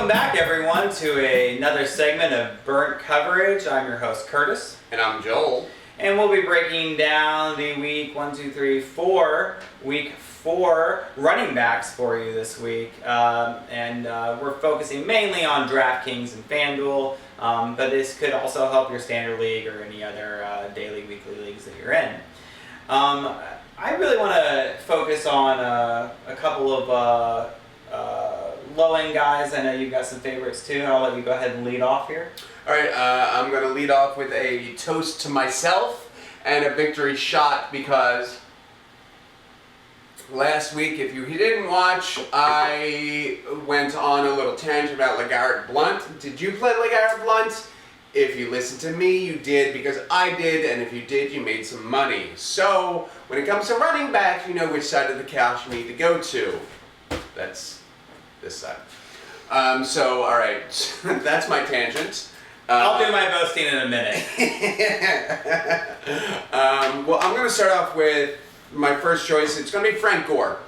Welcome back, everyone, to another segment of Burnt Coverage. I'm your host, Curtis. And I'm Joel. And we'll be breaking down the week 4 running backs for you this week. We're focusing mainly on DraftKings and FanDuel, but this could also help your standard league or any other daily, weekly leagues that you're in. I really want to focus on a couple of low-end guys. I know you've got some favorites too. I'll let you go ahead and lead off here. All right, I'm going to lead off with a toast to myself and a victory shot because last week, if you didn't watch, I went on a little tangent about LeGarrette Blount. Did you play LeGarrette Blount? If you listened to me, you did because I did, and if you did, you made some money. So when it comes to running backs, you know which side of the couch you need to go to. That's this side. All right, that's my tangent. I'll do my boasting in a minute. Well, I'm going to start off with my first choice. It's going to be Frank Gore.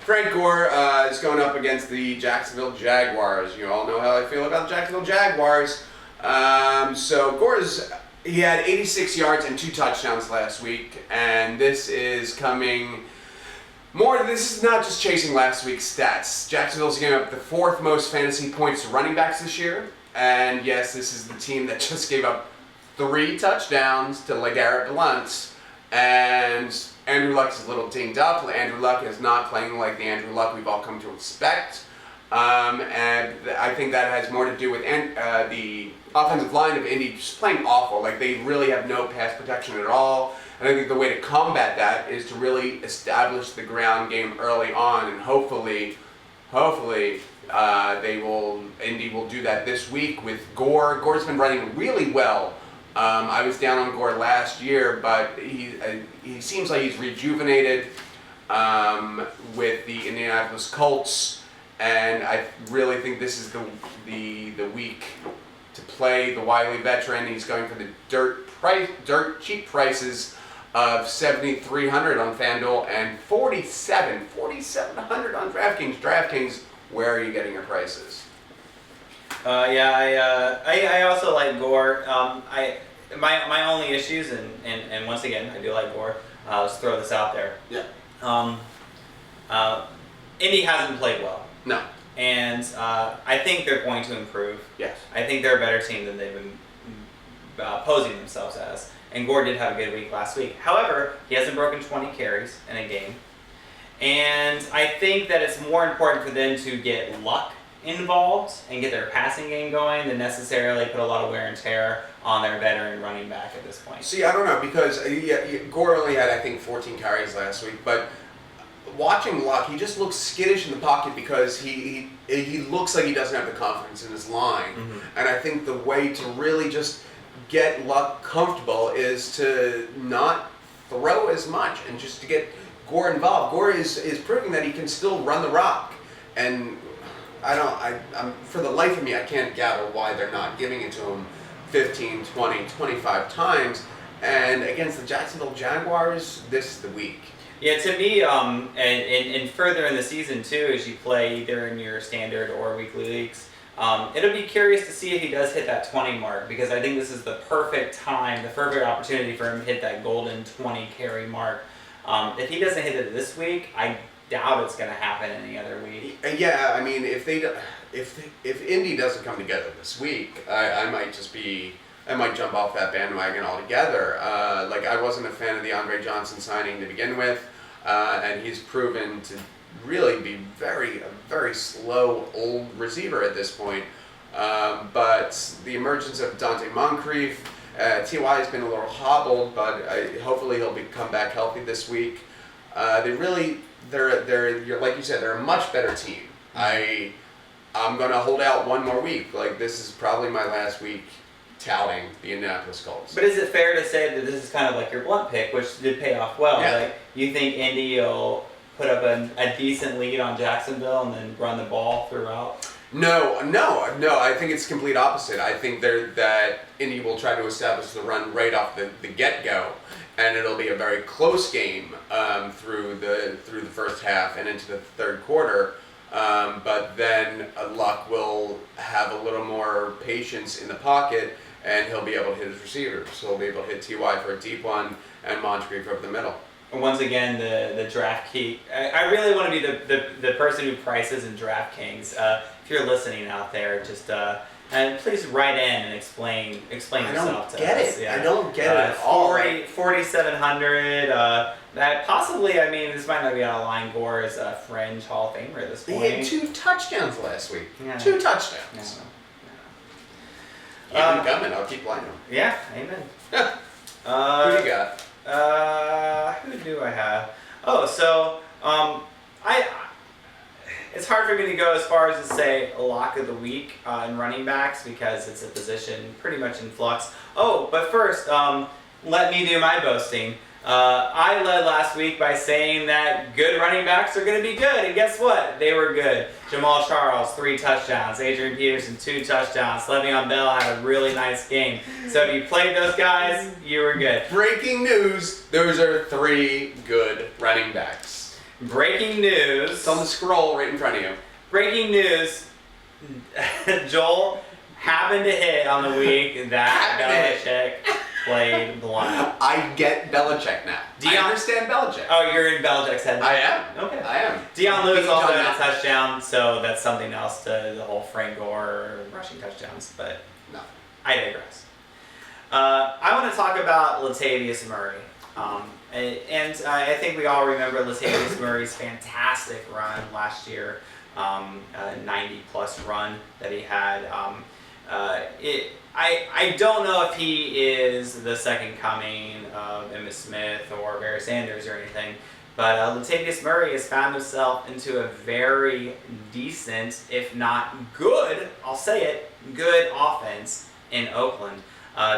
Frank Gore is going up against the Jacksonville Jaguars. You all know how I feel about the Jacksonville Jaguars. So he had 86 yards and 2 touchdowns last week, and this is not just chasing last week's stats. Jacksonville's giving up the 4th most fantasy points to running backs this year. And yes, this is the team that just gave up 3 touchdowns to LeGarrette Blount. And Andrew Luck is a little dinged up. Andrew Luck is not playing like the Andrew Luck we've all come to expect. And I think that has more to do with the offensive line of Indy just playing awful. Like, they really have no pass protection at all. And I think the way to combat that is to really establish the ground game early on, and hopefully, Indy will do that this week with Gore. Gore's been running really well. I was down on Gore last year, but he seems like he's rejuvenated with the Indianapolis Colts, and I really think this is the week to play the wily veteran. He's going for the dirt cheap prices of $7,300 on FanDuel and $4,700 on DraftKings. DraftKings, where are you getting your prices? I also like Gore. My only issues, and once again, I do like Gore. Let's throw this out there. Yeah. Indy hasn't played well. No. And I think they're going to improve. Yes. I think they're a better team than they've been posing themselves as. And Gore did have a good week last week. However, he hasn't broken 20 carries in a game. And I think that it's more important for them to get Luck involved and get their passing game going than necessarily put a lot of wear and tear on their veteran running back at this point. See, I don't know, because Gore only had, I think, 14 carries last week, but watching Luck, he just looks skittish in the pocket because he looks like he doesn't have the confidence in his line. Mm-hmm. And I think the way to really just get Luck comfortable is to not throw as much and just to get Gore involved. Gore is proving that he can still run the rock, and I'm for the life of me, I can't gather why they're not giving it to him 15, 20, 25 times. And against the Jacksonville Jaguars, this is the week. Yeah, to me, and further in the season too, as you play either in your standard or weekly leagues, it'll be curious to see if he does hit that 20 mark, because I think this is the perfect time, the perfect opportunity for him to hit that golden 20 carry mark. If he doesn't hit it this week, I doubt it's going to happen any other week. Yeah, I mean, if Indy doesn't come together this week, I might jump off that bandwagon altogether. I wasn't a fan of the Andre Johnson signing to begin with, and he's proven to really be a very slow old receiver at this point. But the emergence of Dante Moncrief, T.Y. has been a little hobbled, but hopefully he'll come back healthy this week. They're like you said, they're a much better team. I'm going to hold out one more week. This is probably my last week touting the Indianapolis Colts. But is it fair to say that this is kind of like your blunt pick, which did pay off well? Yeah. You think Indy will put up a decent lead on Jacksonville and then run the ball throughout? No. I think it's complete opposite. I think that Indy will try to establish the run right off the get-go, and it'll be a very close game through the first half and into the third quarter. But then Luck will have a little more patience in the pocket, and he'll be able to hit his receivers. So he'll be able to hit Ty for a deep one and Moncrief over the middle. Once again, the draft key. I really want to be the person who prices in DraftKings. If you're listening out there, just and please write in and explain yourself to us. I don't get it at all. 4,700. That possibly, I mean, this might not be out of line. Gore is a fringe Hall of Famer at this point. He had 2 touchdowns last week. Yeah. 2 touchdowns. Yeah. Keep him coming. I'll keep lining him. Yeah, amen. Who do you got? Who do I have? Oh, so it's hard for me to go as far as to say a lock of the week in running backs because it's a position pretty much in flux. Oh, but first, let me do my boasting. I led last week by saying that good running backs are going to be good, and guess what? They were good. Jamal Charles, 3 touchdowns. Adrian Peterson, 2 touchdowns. Le'Veon Bell had a really nice game. So if you played those guys, you were good. Breaking news, those are 3 good running backs. Breaking news. It's on the scroll right in front of you. Breaking news. Joel happened to hit on the week that Belichick played blind. I get Belichick now. I understand Belichick. Oh, you're in Belichick's head now? I am. Okay. I am. Deion Lewis also had a touchdown, so that's something else to the whole Frank Gore rushing touchdowns, but No. I digress. I want to talk about Latavius Murray. And I think we all remember Latavius Murray's fantastic run last year, 90-plus run that he had. I don't know if he is the second coming of Emmitt Smith or Barry Sanders or anything, but Latavius Murray has found himself into a very decent, if not good, I'll say it, good offense in Oakland.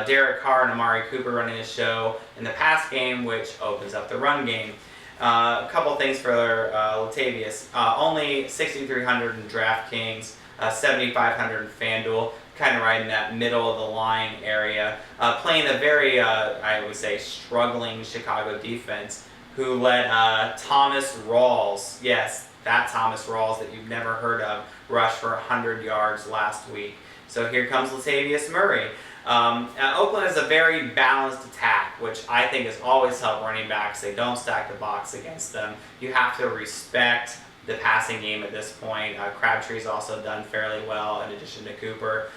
Derek Carr and Amari Cooper running the show in the pass game, which opens up the run game. A couple things for Latavius. Only 6,300 in DraftKings, 7,500 in FanDuel, kind of right in that middle of the line area. Playing a very, I would say, struggling Chicago defense, who let Thomas Rawls, yes, that Thomas Rawls that you've never heard of, rush for 100 yards last week. So here comes Latavius Murray. Oakland has a very balanced attack, which I think has always helped running backs. They don't stack the box against them. You have to respect the passing game at this point. Crabtree's also done fairly well in addition to Cooper.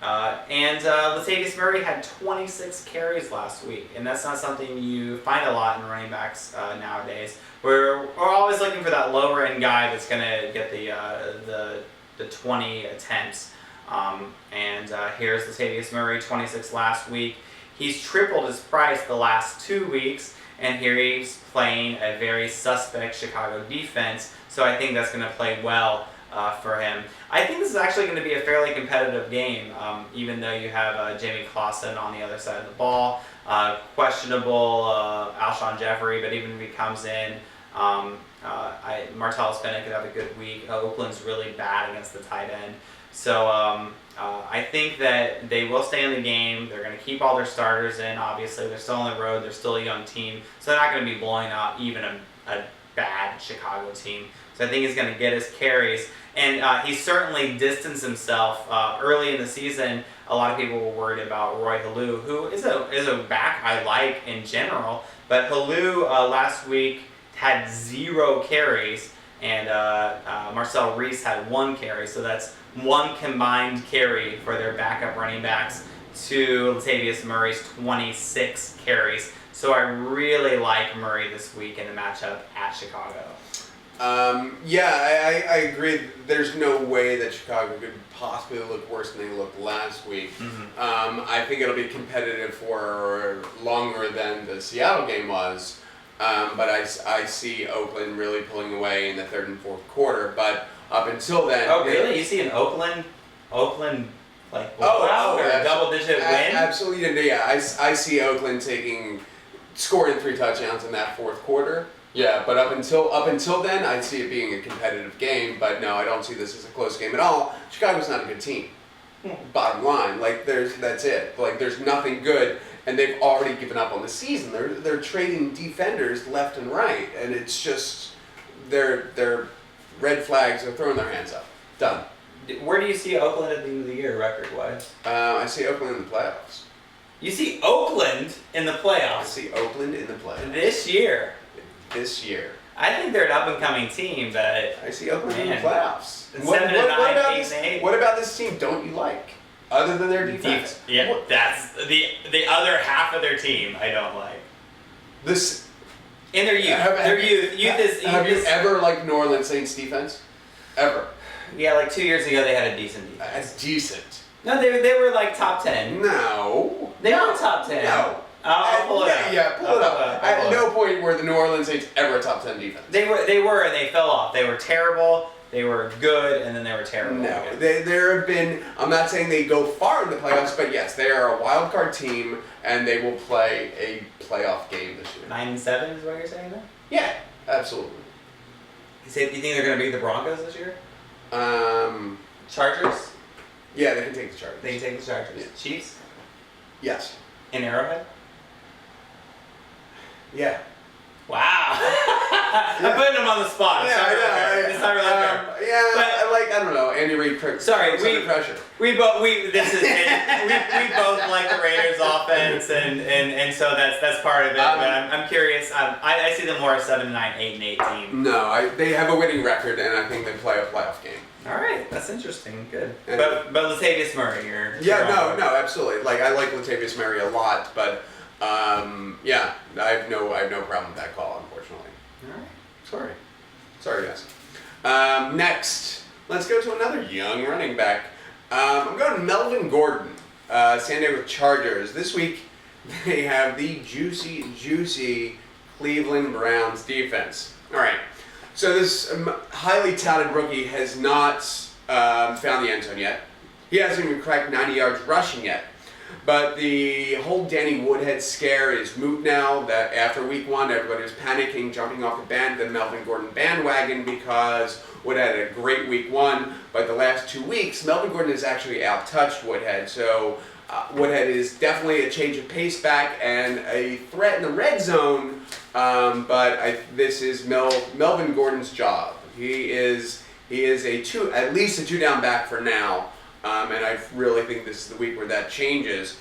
Latavius Murray had 26 carries last week, and that's not something you find a lot in running backs nowadays. We're always looking for that lower end guy that's going to get the 20 attempts. Here's Latavius Murray, 26 last week. He's tripled his price the last 2 weeks, and here he's playing a very suspect Chicago defense, so I think that's going to play well for him. I think this is actually going to be a fairly competitive game, even though you have Jamie Clausen on the other side of the ball. Questionable Alshon Jeffrey, but even if he comes in, Martellus Bennett could have a good week. Oakland's really bad against the tight end. So I think that they will stay in the game. They're going to keep all their starters in, obviously. They're still on the road. They're still a young team. So they're not going to be blowing out even a bad Chicago team. So I think he's going to get his carries. And he certainly distanced himself early in the season. A lot of people were worried about Roy Halou, who is a back I like in general. But Halou last week had 0 carries, and Marcel Reese had 1 carry. So that's 1 combined carry for their backup running backs to Latavius Murray's 26 carries. So I really like Murray this week in the matchup at Chicago. I agree. There's no way that Chicago could possibly look worse than they looked last week. Mm-hmm. I think it'll be competitive for longer than the Seattle game was. But I see Oakland really pulling away in the 3rd and 4th quarter. But up until then... Oh, really? You see an Oakland like blowout or a double-digit win? Absolutely. Yeah, I see Oakland scoring 3 touchdowns in that 4th quarter. Yeah, but up until then, I'd see it being a competitive game. But no, I don't see this as a close game at all. Chicago's not a good team. Bottom line, that's it. There's nothing good, and they've already given up on the season. They're trading defenders left and right, and it's just they're red flags, they're throwing their hands up. Done. Where do you see Oakland at the end of the year, record-wise? I see Oakland in the playoffs. You see Oakland in the I playoffs see Oakland in the playoffs. this year. This year. I think they're an up-and-coming team, but I see Oakland in the Man. playoffs. 7-9, 8-8. What about this team don't you like? Other than their defense? Yeah, What- that's the other half of their team I don't like. This. In their youth. Have you ever liked New Orleans Saints defense? Ever? Yeah, like 2 years ago they had a decent defense. That's decent. No, they were like top 10. No. They were top 10. No. I'll pull it up. Yeah, pull it up. At no point were the New Orleans Saints ever a top 10 defense. They were, and they fell off. They were terrible. They were good, and then they were terrible. No, again. there have been. I'm not saying they go far in the playoffs, but yes, they are a wild card team, and they will play a playoff game this year. 9-7 is what you're saying, then? Yeah, absolutely. You think they're going to beat the Broncos this year? Chargers? Yeah, they can take the Chargers. They can take the Chargers. Yeah. Chiefs? Yes. In Arrowhead? Yeah. Wow. I'm putting them on the spot. Yeah, I know. It's not really fair. Yeah, But- I don't know. Andy Reid. Sorry, under pressure. We both we both like the Raiders offense, and so that's part of it. But I'm curious. I see them more as 7-9, 8-8 team. No, they have a winning record, and I think they play a playoff game. All right, that's interesting. Good. And- But Latavius Murray, you're No, absolutely. Like I like Latavius Murray a lot, but yeah, I have no problem with that call, unfortunately. All right. Sorry, guys. Next, let's go to another young running back. I'm going to Melvin Gordon, San Diego Chargers. This week, they have the juicy Cleveland Browns defense. All right. So this highly touted rookie has not found the end zone yet. He hasn't even cracked 90 yards rushing yet. But the whole Danny Woodhead scare is moot now. That after week 1, everybody was panicking, jumping off the Melvin Gordon bandwagon because Woodhead had a great week 1. But the last 2 weeks, Melvin Gordon has actually out-touched Woodhead. So Woodhead is definitely a change of pace back and a threat in the red zone. But this is Melvin Gordon's job. He is at least a 2-down back for now. And I really think this is the week where that changes.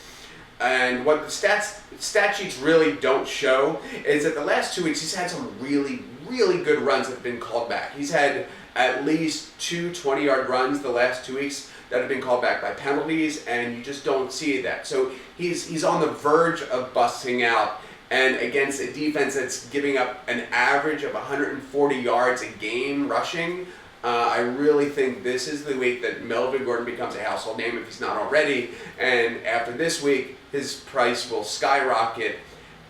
And what the stat sheets really don't show is that the last 2 weeks he's had some really, really good runs that have been called back. He's had at least 2 20-yard runs the last 2 weeks that have been called back by penalties, and you just don't see that. So he's on the verge of busting out, and against a defense that's giving up an average of 140 yards a game rushing. I really think this is the week that Melvin Gordon becomes a household name if he's not already. And after this week, his price will skyrocket.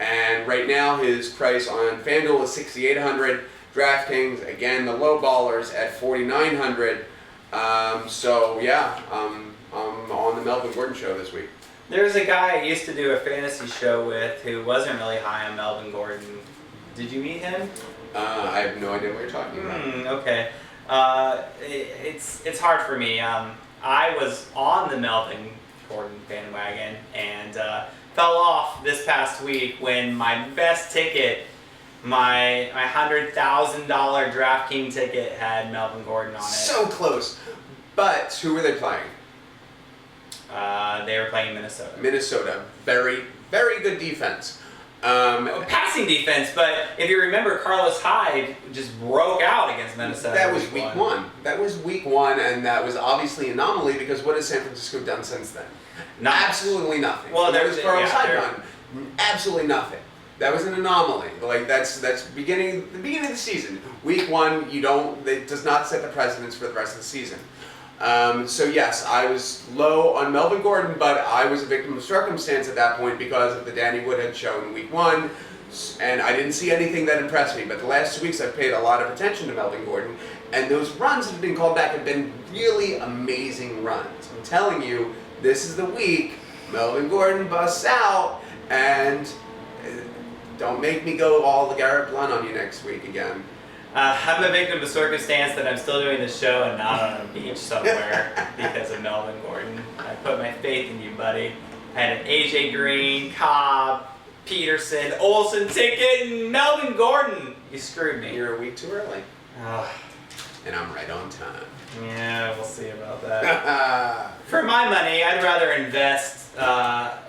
And right now, his price on FanDuel is $6,800. DraftKings, again, the low ballers at $4,900. So yeah, I'm on the Melvin Gordon show this week. There's a guy I used to do a fantasy show with who wasn't really high on Melvin Gordon. Did you meet him? I have no idea what you're talking about. Okay. It's hard for me. I was on the Melvin Gordon bandwagon and fell off this past week when my best ticket, my $100,000 DraftKings ticket, had Melvin Gordon on it. So close. But who were they playing? They were playing Minnesota. Minnesota. Very, very good defense. Passing defense, but if you remember, Carlos Hyde just broke out against Minnesota. That was week 1. That was week 1, and that was obviously an anomaly because what has San Francisco done since then? Absolutely nothing. Well, there was Carlos Hyde done. Absolutely nothing. That was an anomaly. Like that's the beginning of the season. Week 1, it does not set the precedence for the rest of the season. So yes, I was low on Melvin Gordon, but I was a victim of circumstance at that point because of the Danny Woodhead show in week 1, and I didn't see anything that impressed me. But the last 2 weeks I've paid a lot of attention to Melvin Gordon, and those runs that have been called back have been really amazing runs. I'm telling you, this is the week Melvin Gordon busts out, and don't make me go all the Garrett Blunt on you next week again. I'm a victim of a circumstance that I'm still doing the show and not on a beach somewhere because of Melvin Gordon. I put my faith in you, buddy. I had an AJ Green, Cobb, Peterson, Olsen ticket, and Melvin Gordon. You screwed me. You're a week too early. and I'm right on time. Yeah, we'll see about that. For my money, I'd rather invest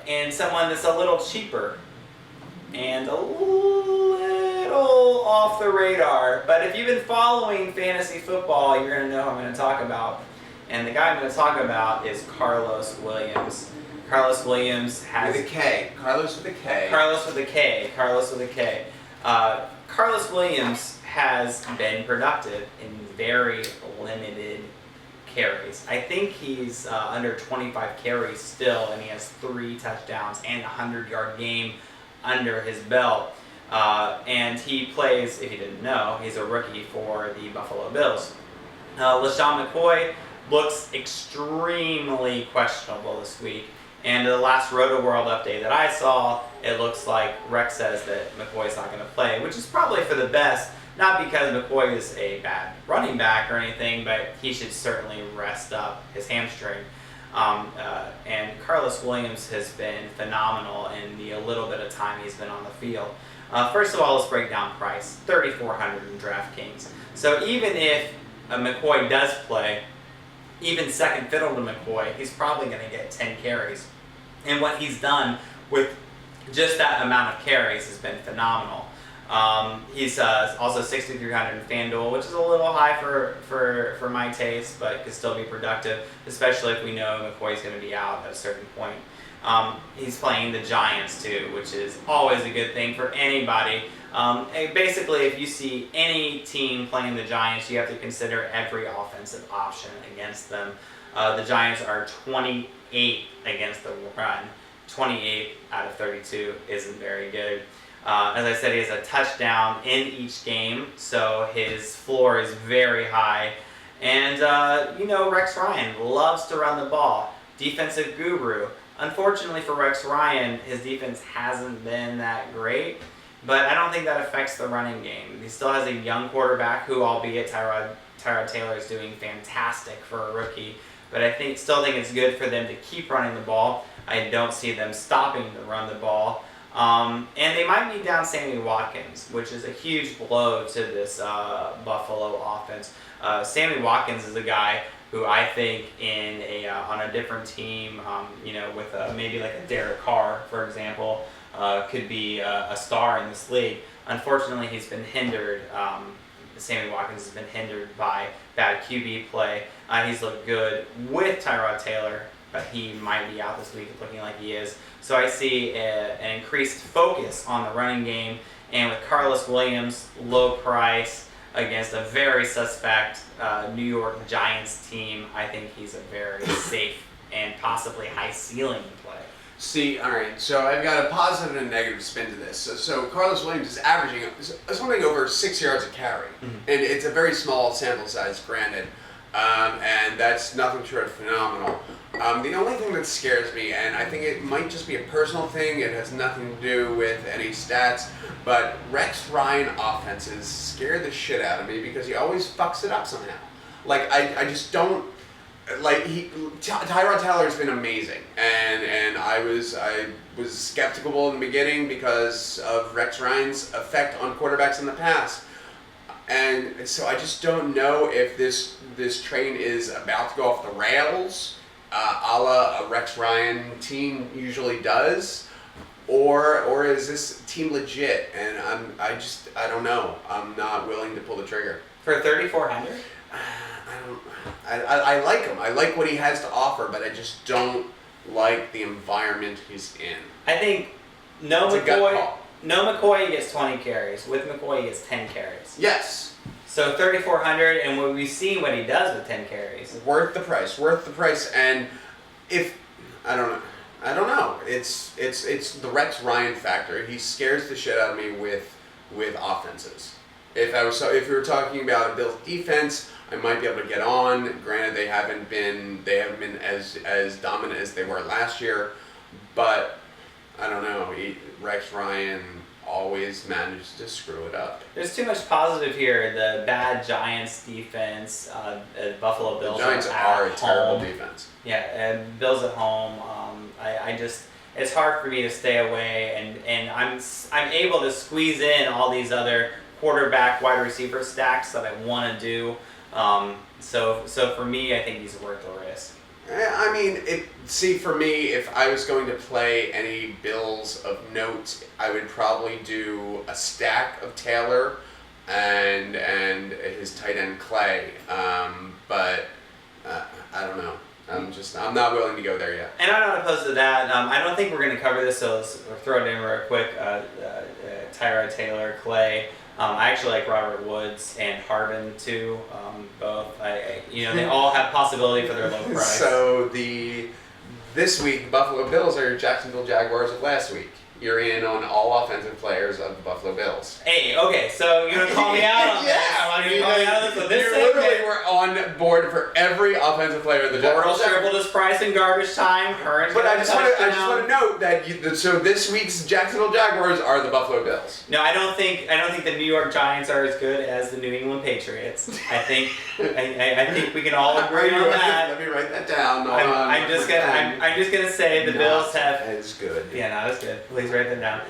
in someone that's a little cheaper and a little off the radar. But if you've been following fantasy football, you're going to know who I'm going to talk about. And the guy I'm going to talk about is Carlos Williams. Carlos Williams has... With a K. Carlos with a K. Carlos with a K. Carlos with a K. Carlos Williams has been productive in very limited carries. I think he's under 25 carries still, and he has 3 touchdowns and a 100-yard game under his belt. And he plays, if you didn't know, he's a rookie for the Buffalo Bills. LaShawn McCoy looks extremely questionable this week. And the last Roto World update that I saw, it looks like Rex says that McCoy's not going to play, which is probably for the best. Not because McCoy is a bad running back or anything, but he should certainly rest up his hamstring. And Carlos Williams has been phenomenal in the little bit of time he's been on the field. First of all, let's break down price. $3,400 in DraftKings. So even if McCoy does play, even second fiddle to McCoy, he's probably going to get 10 carries. And what he's done with just that amount of carries has been phenomenal. He's also 6,300 in FanDuel, which is a little high for my taste, but could still be productive, especially if we know McCoy's going to be out at a certain point. He's playing the Giants too, which is always a good thing for anybody. And basically, if you see any team playing the Giants, you have to consider every offensive option against them. The Giants are 28th against the run. 28 out of 32 isn't very good. As I said, he has a touchdown in each game, so his floor is very high. And, Rex Ryan loves to run the ball. Defensive guru. Unfortunately for Rex Ryan, his defense hasn't been that great, but I don't think that affects the running game. He still has a young quarterback who, albeit Tyrod Taylor is doing fantastic for a rookie, but I still think it's good for them to keep running the ball. I don't see them stopping to run the ball. And they might be down Sammy Watkins, which is a huge blow to this Buffalo offense. Sammy Watkins is a guy who I think on a different team, with maybe like a Derek Carr, for example, could be a star in this league. Unfortunately, he's been hindered. Sammy Watkins has been hindered by bad QB play. He's looked good with Tyrod Taylor, but he might be out this week, looking like he is. So I see an increased focus on the running game, and with Carlos Williams, low price, against a very suspect New York Giants team, I think he's a very safe and possibly high ceiling play. See, all right, so I've got a positive and a negative spin to this. So Carlos Williams is averaging something over 6 yards a carry, and it's a very small sample size, granted, and that's nothing short of phenomenal. The only thing that scares me, and I think it might just be a personal thing, it has nothing to do with any stats, but Rex Ryan offenses scare the shit out of me because he always fucks it up somehow. Like, I just don't, like, Tyrod Taylor has been amazing, and I was skeptical in the beginning because of Rex Ryan's effect on quarterbacks in the past. And so I just don't know if this train is about to go off the rails, a la a Rex Ryan team usually does, or is this team legit? And I don't know. I'm not willing to pull the trigger. For 3,400? I like him. I like what he has to offer, but I just don't like the environment he's in. I think no McCoy gets 20 carries. With McCoy, he gets 10 carries. Yes. So 3,400, and we've seen what he does with 10 carries. Worth the price. And if I don't know. It's the Rex Ryan factor. He scares the shit out of me with offenses. If we were talking about a Bills defense, I might be able to get on. Granted, they haven't been as dominant as they were last year, but I don't know. Rex Ryan always managed to screw it up. There's too much positive here. The bad Giants defense, Buffalo Bills. The Giants are a terrible defense. Yeah, and Bills at home. It's hard for me to stay away, and I'm able to squeeze in all these other quarterback, wide receiver stacks that I want to do. So for me, I think he's worth the risk. I mean, for me, if I was going to play any Bills of note, I would probably do a stack of Taylor and his tight end Clay. But I don't know. I'm not willing to go there yet. And I'm not opposed to that. I don't think we're going to cover this, so let's throw it in real quick. Tyrod Taylor, Clay. I actually like Robert Woods and Harbin too. Both. They all have possibility for their low price. So this week, Buffalo Bills are Jacksonville Jaguars of last week. You're in on all offensive players of the Buffalo Bills. Hey, okay, so you're gonna call me out on yeah, this? I mean, You're gonna call me out on this? you literally were on board for every offensive player of the Bortles Jaguars. tripled his price in garbage time. But I just want to note that so this week's Jacksonville Jaguars are the Buffalo Bills. No, I don't think the New York Giants are as good as the New England Patriots. I think we can all agree on that. Let me write that down. I'm just gonna say the Bills have as good. Yeah, not as good. Please write that down.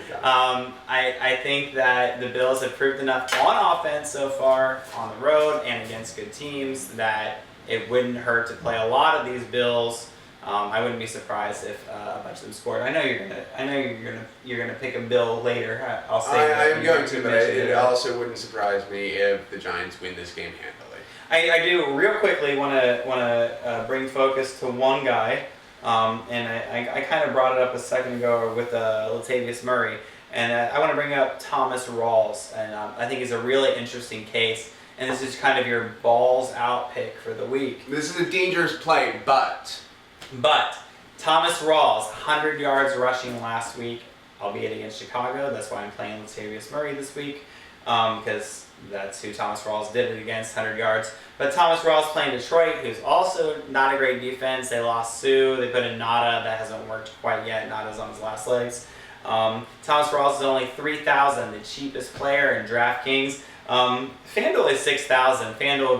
I think that the Bills have proved enough on offense so far on the road and against good teams that it wouldn't hurt to play a lot of these Bills. I wouldn't be surprised if a bunch of them scored. I know you're gonna pick a Bill later. I'll say. I am going to, but it also wouldn't surprise me if the Giants win this game handily. I do real quickly want to bring focus to one guy. And I kind of brought it up a second ago with Latavius Murray, and I want to bring up Thomas Rawls, and I think he's a really interesting case, and this is kind of your balls out pick for the week. This is a dangerous play, but Thomas Rawls, 100 yards rushing last week, albeit against Chicago. That's why I'm playing Latavius Murray this week, because that's who Thomas Rawls did it against, 100 yards. But Thomas Rawls playing Detroit, who's also not a great defense. They lost Sue. They put in Nada. That hasn't worked quite yet. Nada's on his last legs. Thomas Rawls is only $3,000, the cheapest player in DraftKings. FanDuel is $6,000. FanDuel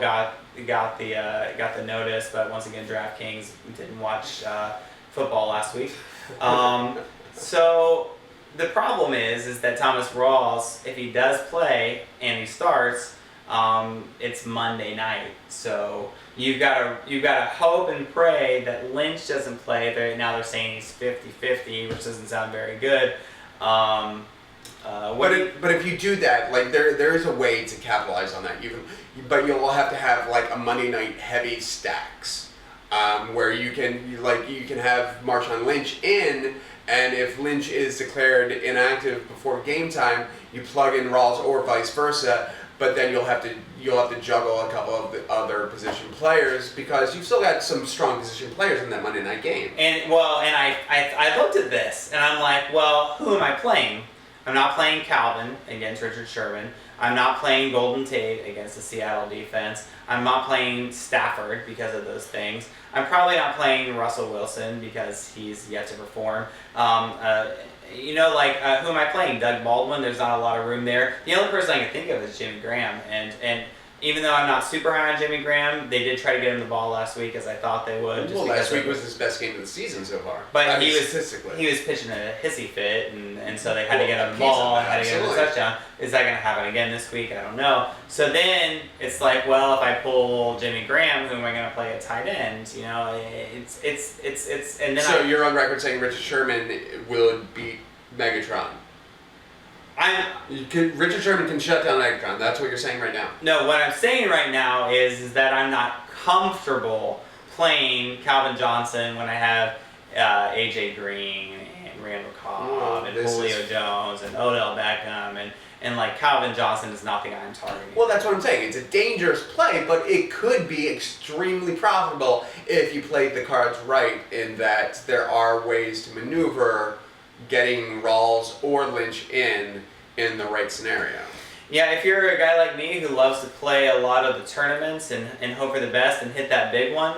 got the notice, but once again, DraftKings didn't watch football last week. So the problem is that Thomas Rawls, if he does play and he starts, it's Monday night. So you've got to hope and pray that Lynch doesn't play. Now they're saying he's 50-50, which doesn't sound very good. But if you do that, like there is a way to capitalize on that. But you'll have to have like a Monday night heavy stacks, where you can have Marshawn Lynch in. And if Lynch is declared inactive before game time, you plug in Rawls or vice versa. But then you'll have to juggle a couple of the other position players because you've still got some strong position players in that Monday night game. And I looked at this and I'm like, well, who am I playing? I'm not playing Calvin against Richard Sherman. I'm not playing Golden Tate against the Seattle defense. I'm not playing Stafford because of those things. I'm probably not playing Russell Wilson because he's yet to perform. Who am I playing? Doug Baldwin. There's not a lot of room there. The only person I can think of is Jimmy Graham. And even though I'm not super high on Jimmy Graham, they did try to get him the ball last week as I thought they would. Well, last week was his best game of the season so far. But he was pitching a hissy fit, and so they had to get him the ball and had to get him a touchdown. Is that going to happen again this week? I don't know. So then it's like, well, if I pull Jimmy Graham, who am I going to play at tight end? It's and then so you're on record saying Richard Sherman will beat Megatron. Richard Sherman can shut down Megatron. That's what you're saying right now. No, what I'm saying right now is that I'm not comfortable playing Calvin Johnson when I have AJ Green and Randall Cobb and Julio Jones and Odell Beckham and like Calvin Johnson is not the guy I'm targeting. Well, that's what I'm saying. It's a dangerous play, but it could be extremely profitable if you played the cards right in that there are ways to maneuver getting Rawls or Lynch in the right scenario. Yeah, if you're a guy like me who loves to play a lot of the tournaments and hope for the best and hit that big one,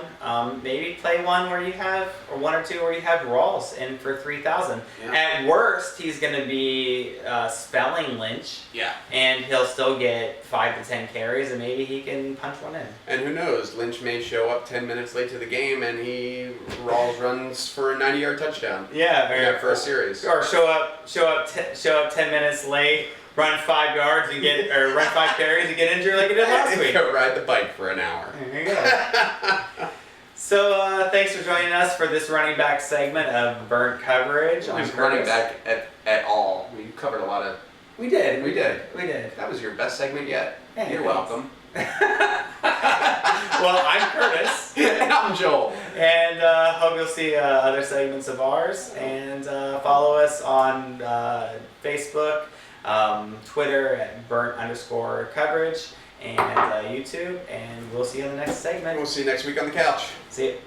maybe play one where you have, or one or two where you have Rawls in for 3,000. Yeah. At worst, he's going to be spelling Lynch. Yeah. And he'll still get 5 to 10 carries, and maybe he can punch one in. And who knows? Lynch may show up 10 minutes late to the game, and Rawls runs for a 90-yard touchdown. Yeah, for a series. Or show up 10 minutes late. run 5 yards and run 5 carries and get injured like you did last week. Go ride the bike for an hour. There you go. So thanks for joining us for this running back segment of Burnt Coverage. It was running back at all. We covered a lot of. We did. We did. That was your best segment yet. Hey, You're welcome. Well, I'm Curtis. And I'm Joel. And hope you'll see other segments of ours. And follow us on Facebook, Twitter at burnt_coverage, and YouTube. And we'll see you in the next segment. We'll see you next week on the couch. See you.